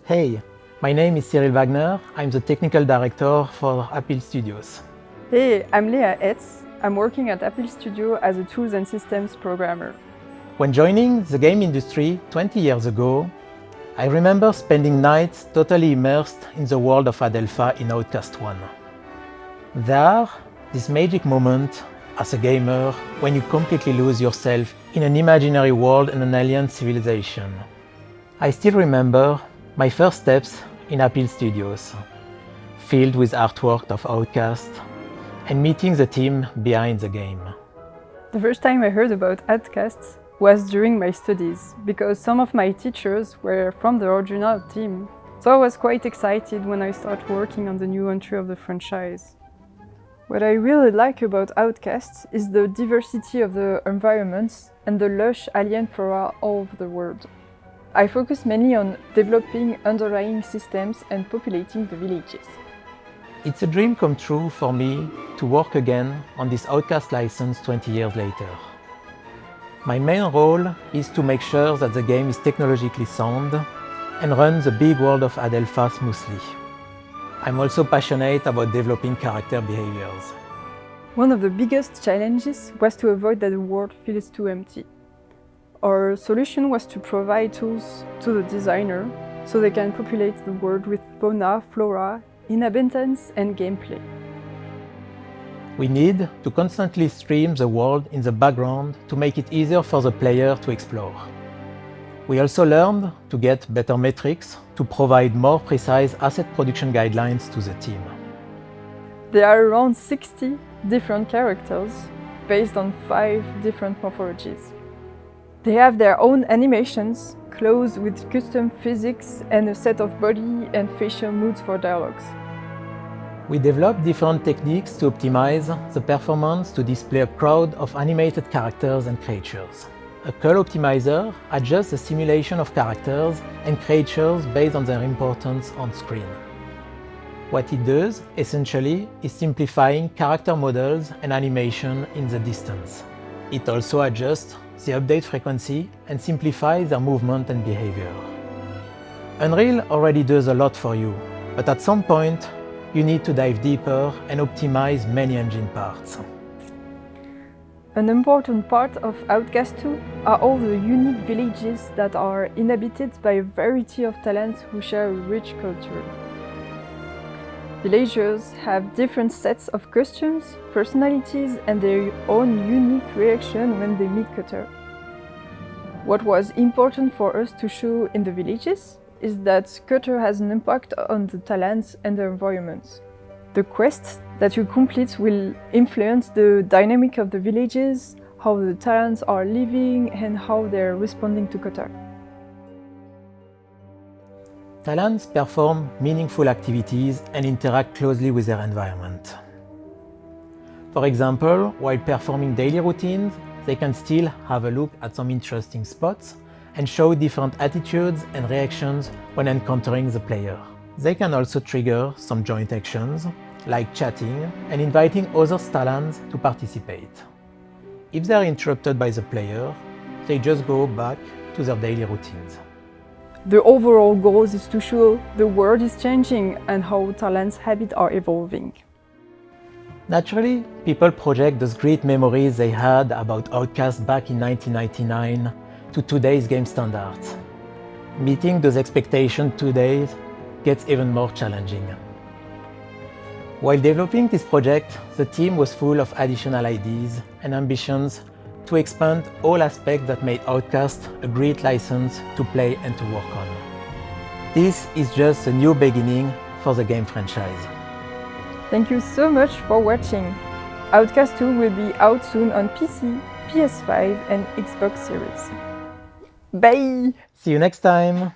Hey, my name is Cyrille Wagner. I'm the technical director for Apple Studios. Hey, I'm Heitz. I'm working at Apple Studio as a tools and systems programmer. When joining the game industry 20 years ago, I remember spending nights totally immersed in the world of Adelpha in Outcast 1. There, this magic moment as a gamer when you completely lose yourself in an imaginary world and an alien civilization. I still remember my first steps in Apple Studios, filled with artwork of Outcast, and meeting the team behind the game. The first time I heard about Outcast was during my studies, because some of my teachers were from the original team. So I was quite excited when I started working on the new entry of the franchise. What I really like about Outcast is the diversity of the environments and the lush alien flora all over the world. I focus mainly on developing underlying systems and populating the villages. It's a dream come true for me to work again on this Outcast license 20 years later. My main role is to make sure that the game is technologically sound and runs the big world of Adelpha smoothly. I'm also passionate about developing character behaviors. One of the biggest challenges was to avoid that the world feels too empty. Our solution was to provide tools to the designer so they can populate the world with fauna, flora, inhabitants and gameplay. We need to constantly stream the world in the background to make it easier for the player to explore. We also learned to get better metrics to provide more precise asset production guidelines to the team. There are around 60 different characters based on 5 different morphologies. They have their own animations, clothes with custom physics and a set of body and facial moods for dialogues. We developed different techniques to optimize the performance to display a crowd of animated characters and creatures. A cull optimizer adjusts the simulation of characters and creatures based on their importance on screen. What it does, essentially, is simplifying character models and animation in the distance. It also adjusts the update frequency and simplifies their movement and behavior. Unreal already does a lot for you, but at some point, you need to dive deeper and optimize many engine parts. An important part of Outcast 2 are all the unique villages that are inhabited by a variety of talents who share a rich culture. Villagers have different sets of costumes, personalities and their own unique reaction when they meet Cutter. What was important for us to show in the villages is that Cutter has an impact on the talents and the environments. The quests that you complete will influence the dynamic of the villages, how the talents are living and how they're responding to Cutter. Talents perform meaningful activities and interact closely with their environment. For example, while performing daily routines, they can still have a look at some interesting spots and show different attitudes and reactions when encountering the player. They can also trigger some joint actions, like chatting and inviting other talents to participate. If they are interrupted by the player, they just go back to their daily routines. The overall goal is to show the world is changing and how talents' habits are evolving. Naturally, people project those great memories they had about Outcast back in 1999 to today's game standards. Meeting those expectations today gets even more challenging. While developing this project, the team was full of additional ideas and ambitions to expand all aspects that made Outcast a great license to play and to work on. This is just a new beginning for the game franchise. Thank you so much for watching. Outcast 2 will be out soon on PC, PS5 and Xbox Series. Bye! See you next time!